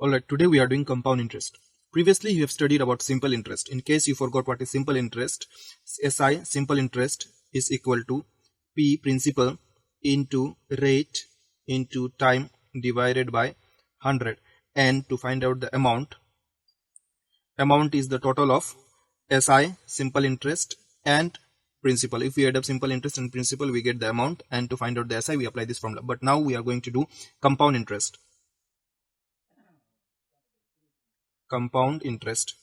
Alright, today we are doing compound interest. Previously you have studied about simple interest. In case you forgot what is simple interest, SI simple interest is equal to P principal into rate into time divided by 100, and to find out the amount is the total of SI simple interest and principal. If we add up simple interest and principal, we get the amount, and to find out the SI we apply this formula. But now we are going to do compound interest. Compound interest.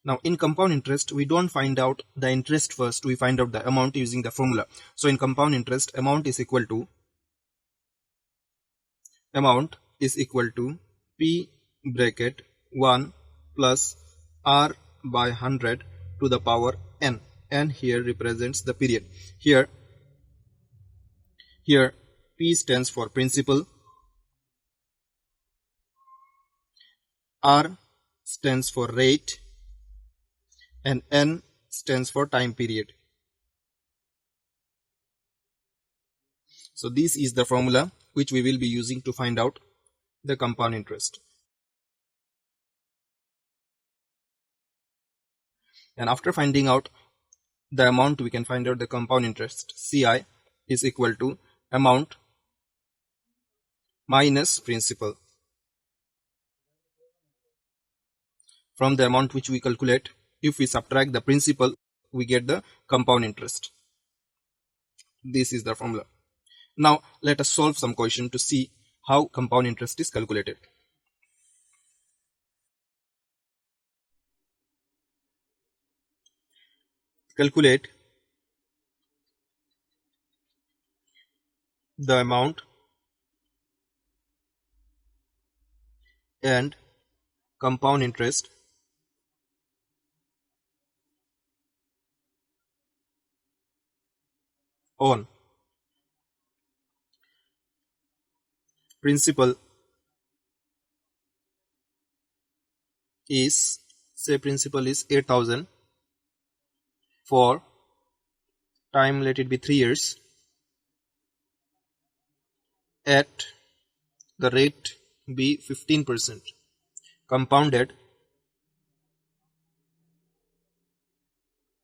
Now in compound interest we don't find out the interest first, we find out the amount using the formula. So in compound interest, amount is equal to P bracket 1 plus R by 100 to the power n. N here represents the period. Here P stands for principal, R stands for rate, and N stands for time period. So this is the formula which we will be using to find out the compound interest. And after finding out the amount, we can find out the compound interest. CI is equal to amount minus principal. From the amount which we calculate, if we subtract the principal, we get the compound interest. This is the formula. Now let us solve some question to see how compound interest is calculated. Calculate the amount and compound interest on principal is, say principal is 8,000, for time let it be 3 years, at the rate be 15%, compounded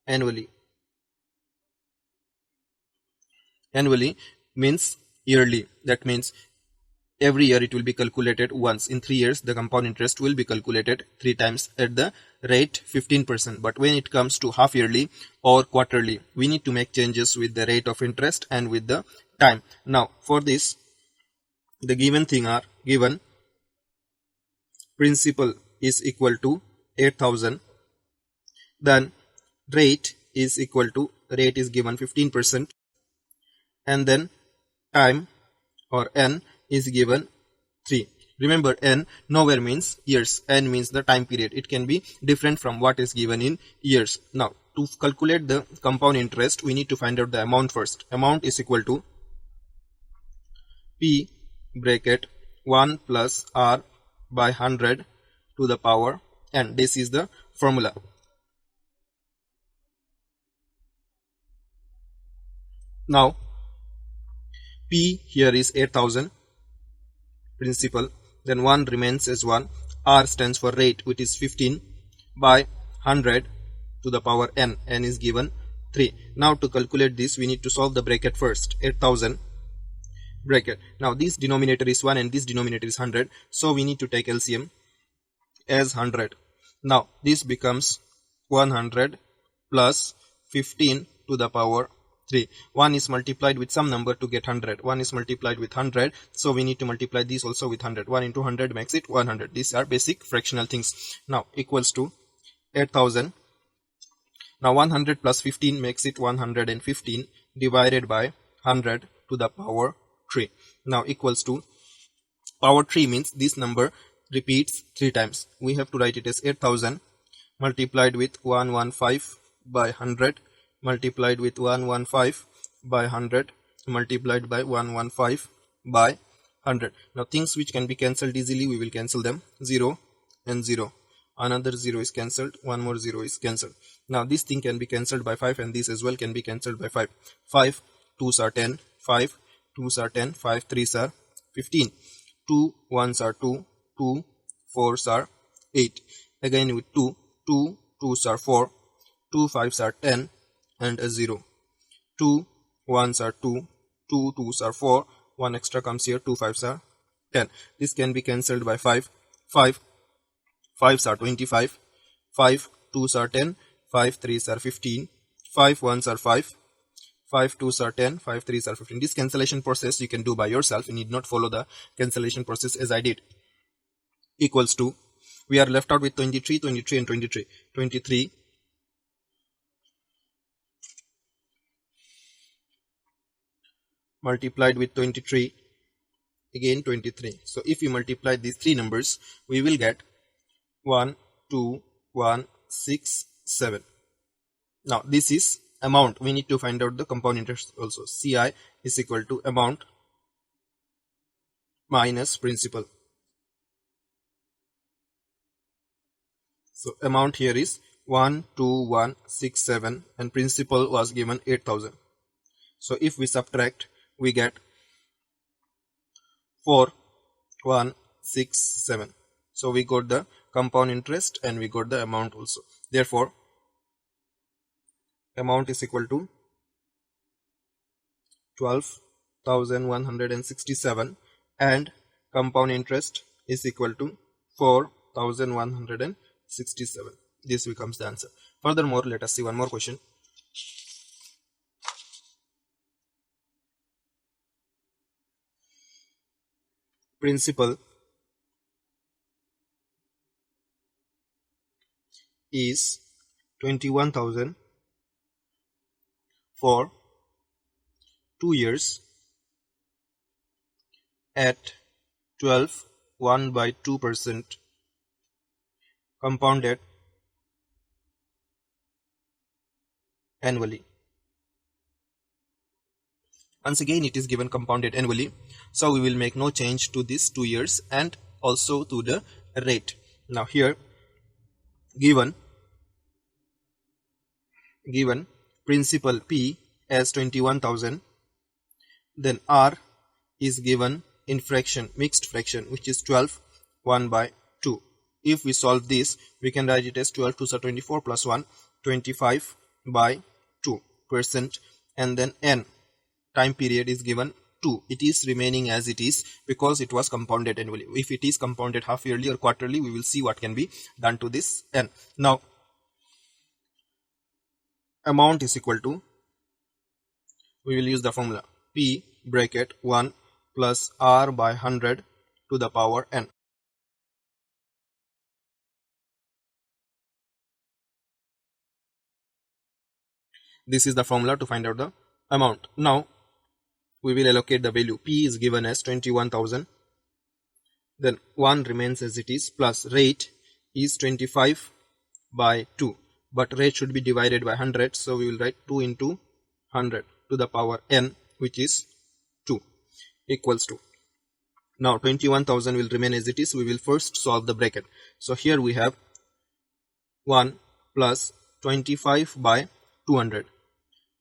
annually. Annually means yearly. That means every year it will be calculated once. In 3 years the compound interest will be calculated 3 times at the rate 15%. But when it comes to half yearly or quarterly, we need to make changes with the rate of interest and with the time. Now for this, the given thing are given principal is equal to 8,000, then rate is equal to, rate is given 15%, and then time or n is given 3. Remember, n nowhere means years, n means the time period. It can be different from what is given in years. Now to calculate the compound interest, we need to find out the amount first. Amount is equal to P bracket 1 plus R by 100 to the power n. This is the formula. Now P here is 8,000 principal, then 1 remains as 1, R stands for rate, which is 15 by 100 to the power n, n is given 3. Now to calculate this, we need to solve the bracket first. 8,000 bracket, now this denominator is 1 and this denominator is 100, so we need to take LCM as 100. Now this becomes 100 plus 15 to the power 3. 1 is multiplied with some number to get 100. 1 is multiplied with 100, so we need to multiply this also with 100. 1 into 100 makes it 100. These are basic fractional things. Now equals to 8,000. Now 100 plus 15 makes it 115 divided by 100 to the power 3. Now equals to, power 3 means this number repeats 3 times. We have to write it as 8,000 multiplied with 115 by 100 multiplied with 115 by 100 multiplied by 115 by 100. Now things which can be cancelled easily, we will cancel them. 0 and 0. Another 0 is cancelled. One more 0 is cancelled. Now this thing can be cancelled by 5, and this as well can be cancelled by 5. 5 2s are 10. 5 2s are 10. 5 3s are 15. 2 ones are 2, 2 fours are 8. Again with 2, 2 twos are 4, 2 fives are 10 and a 0. 2 ones are 2, 2 twos are 4, 1 extra comes here, 2 fives are 10. This can be cancelled by 5. 5 fives are 25, 5 twos are 10, 5 threes are 15, 5 ones are 5, 5 twos are 10, 5 threes are 15. This cancellation process you can do by yourself. You need not follow the cancellation process as I did. Equals to, we are left out with 23, 23 and 23. 23 multiplied with 23, again 23. So if we multiply these three numbers, we will get 1, 2, 1, 6, 7. Now this is amount. We need to find out the compound interest also. CI is equal to amount minus principal. So amount here is 12167 and principal was given 8000. So if we subtract, we get 4167. So we got the compound interest and we got the amount also. Therefore amount is equal to 12,167 and compound interest is equal to 4,167. This becomes the answer. Furthermore, let us see one more question. Principal is 21,000 for 2 years at 12 1/2% compounded annually. Once again it is given compounded annually, so we will make no change to this 2 years and also to the rate. Now here given principal P as 21,000, then R is given in fraction, mixed fraction, which is 12 1/2. If we solve this, we can write it as 12 2s are 24 plus 1, 25/2%, and then N time period is given 2. It is remaining as it is because it was compounded annually. If it is compounded half yearly or quarterly, we will see what can be done to this N. Now amount is equal to, we will use the formula P bracket 1 plus R by 100 to the power N. This is the formula to find out the amount. Now we will allocate the value. P is given as 21,000, then 1 remains as it is, plus rate is 25/2, but rate should be divided by 100, so we will write 2 into 100 to the power N, which is 2, equals to. Now 21,000 will remain as it is. We will first solve the bracket. So here we have 1 plus 25/200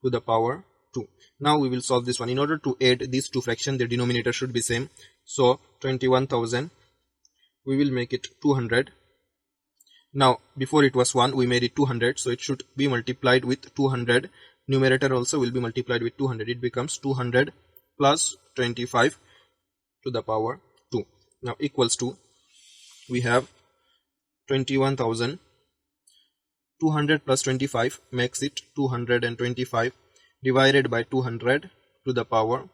to the power 2. Now we will solve this one. In order to add these two fractions, their denominator should be same. So 21,000, we will make it 200. Now before it was 1, we made it 200, so it should be multiplied with 200. Numerator also will be multiplied with 200. It becomes 200 plus 25 to the power 2. Now equals to, we have 21,000. 200 plus 25 makes it 225 divided by 200 to the power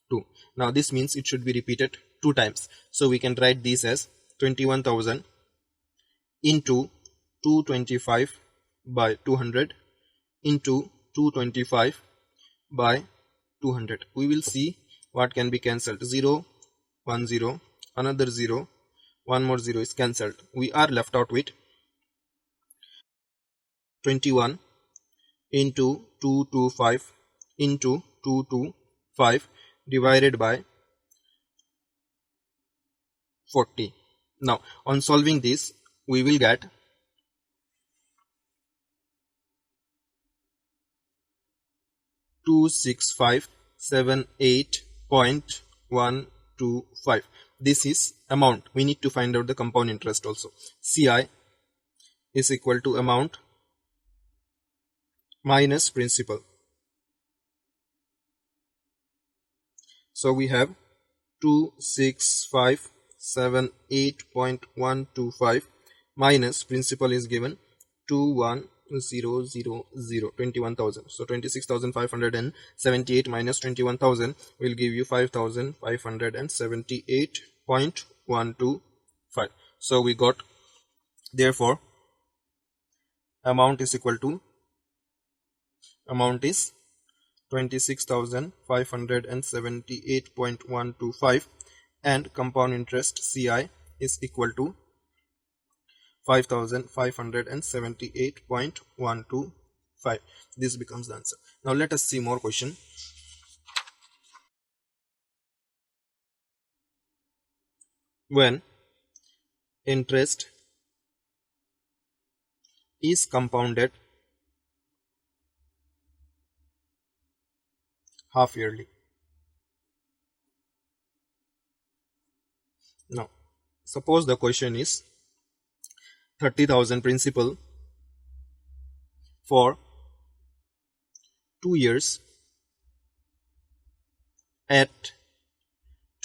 2. Now this means it should be repeated 2 times. So we can write this as 21,000 into 225 by 200 into 225 by 200. We will see what can be cancelled. 0, 1 0, another 0, one more 0 is cancelled. We are left out with 21 into 225 into 225 divided by 40. Now on solving this, we will get 26578.125. this is amount. We need to find out the compound interest also. CI is equal to amount minus principal. So we have 26,578.125 minus principal is given 21,000. So 26,578 minus 21,000 will give you 5,578.125. So we got, therefore amount is 26,578.125 and compound interest CI is equal to 5,578.125. This becomes the answer. Now let us see more question. When interest is compounded half yearly. Now suppose the question is 30,000 principal for 2 years at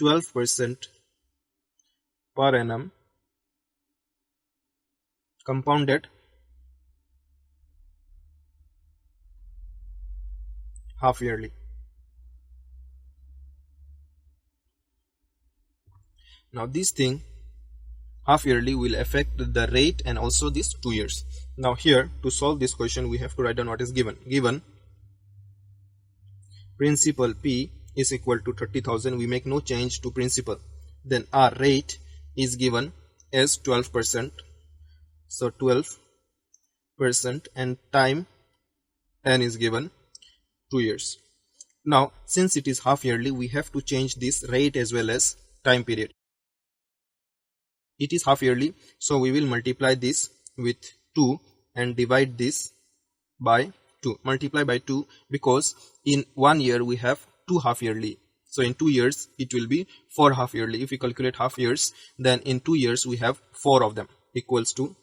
12% per annum, compounded half yearly. Now this thing half yearly will affect the rate and also this 2 years. Now here, to solve this question, we have to write down what is given. Given principal P is equal to 30,000, we make no change to principal. Then our rate is given as 12%. So 12% and time n is given 2 years. Now since it is half yearly, we have to change this rate as well as time period. It is half yearly, so we will multiply this with 2 and divide this by 2. Multiply by 2 because in 1 year we have 2 half yearly. So in 2 years it will be 4 half yearly. If we calculate half years, then in 2 years we have 4 of them, equals to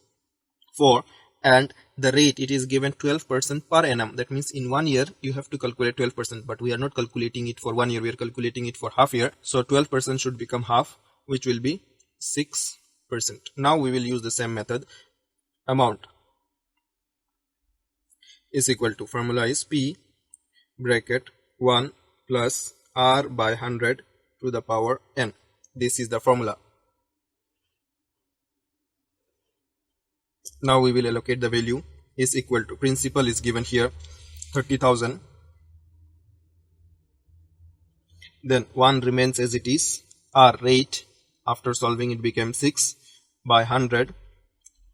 4. And the rate, it is given 12% per annum. That means in 1 year you have to calculate 12%, but we are not calculating it for 1 year, we are calculating it for half year. So 12% should become half, which will be 6%. Now we will use the same method. Amount is equal to, formula is P bracket 1 plus R by 100 to the power n. This is the formula. Now we will allocate the value is equal to, principal is given here 30,000. Then 1 remains as it is. Our rate after solving it became 6 by 100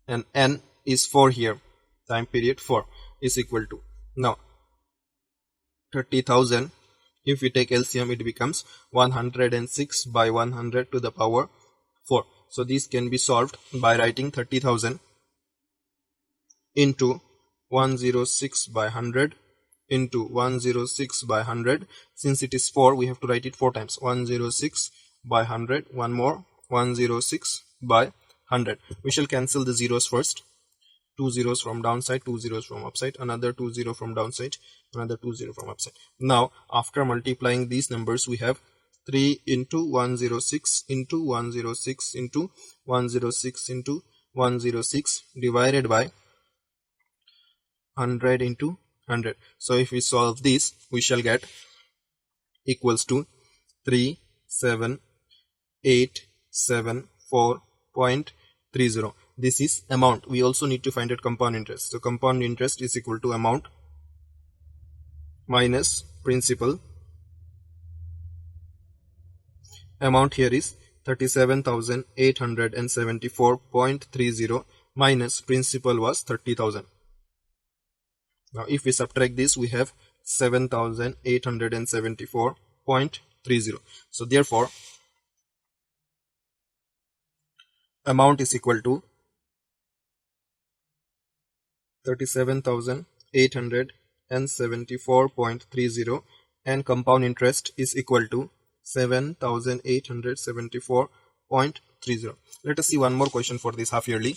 and n is 4 here. Time period 4 is equal to, now 30,000, if we take LCM it becomes 106 by 100 to the power 4. So this can be solved by writing 30,000 into 106 by 100 into 106 by 100. Since it is 4, we have to write it 4 times. 106 by 100, one more, 106 by 100. We shall cancel the zeros first. 2 zeros from downside, 2 zeros from upside, another 2 zero from downside, another 2 zero from upside. Now after multiplying these numbers, we have 3 into 106 into 106 into 106 into 106 divided by 100 into 100. So if we solve this, we shall get equals to 3784.30. This is amount. We also need to find out compound interest. So compound interest is equal to amount minus principal. Amount here is 37,874.30 minus principal was 30,000. Now if we subtract this, we have 7,874.30. So therefore amount is equal to 37,874.30 and compound interest is equal to 7,874 0.30. Let us see one more question for this half yearly.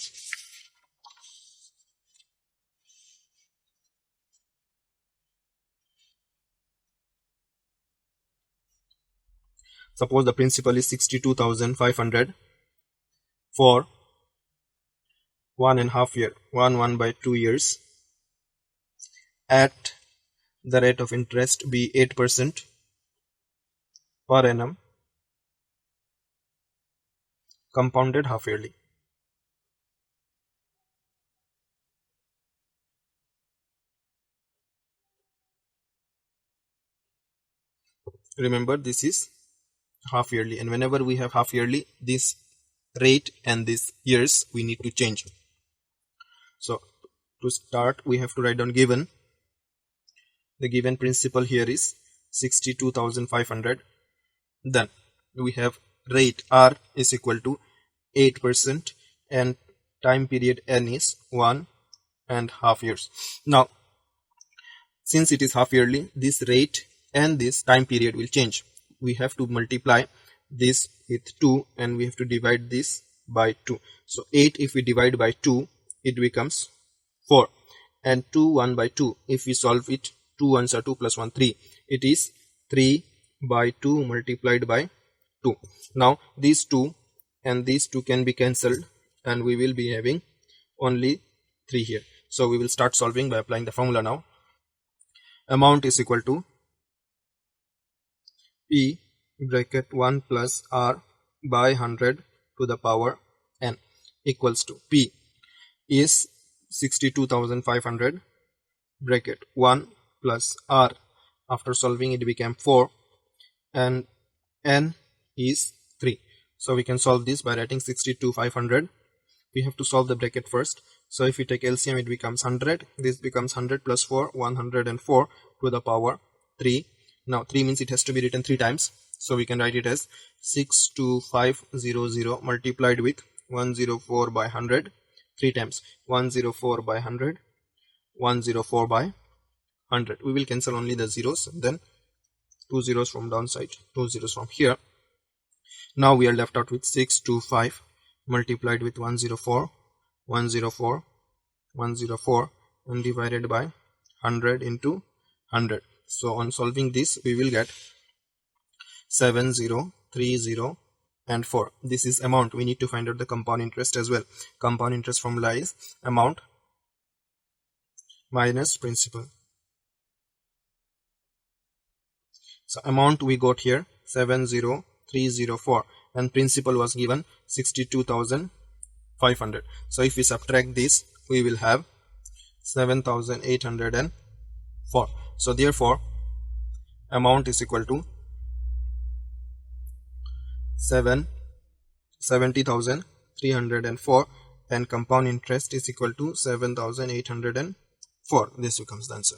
Suppose the principal is 62,500 for 1.5 year, 1/2 years, at the rate of interest be 8% per annum, compounded half yearly. Remember, this is half yearly, and whenever we have half yearly, this rate and these years we need to change. So to start, we have to write down given. The given principal here is 62,500. Then we have rate R is equal to 8% and time period N is 1.5 years. Now, since it is half yearly, this rate and this time period will change. We have to multiply this with 2 and we have to divide this by 2. So 8 if we divide by 2, it becomes 4, and 2 1 by 2, if we solve it, 2 1s are 2 plus 1 3, it is 3 by 2 multiplied by 2. Now these 2 and these 2 can be cancelled and we will be having only 3 here. So we will start solving by applying the formula now. Amount is equal to P bracket 1 plus R by 100 to the power N equals to P is 62,500 bracket 1 plus R, after solving it became 4, and N is 3. So we can solve this by writing 62,500. We have to solve the bracket first. So if we take LCM, it becomes 100. This becomes 100 plus 4, 104 to the power 3. Now 3 means it has to be written 3 times. So we can write it as 62500 multiplied with 104 by 100 3 times. 104 by 100, 104 by 100. We will cancel only the zeros, and then 2 zeros from downside, 2 zeros from here. Now we are left out with 625 multiplied with 104, 104, 104 and divided by 100 into 100. So on solving this, we will get 7030 and 4. This is amount. We need to find out the compound interest as well. Compound interest formula is amount minus principal. So amount we got here 70304 and principal was given 62,500. So if we subtract this, we will have 7,804. So therefore amount is equal to 70,304 and compound interest is equal to 7,804. This becomes the answer.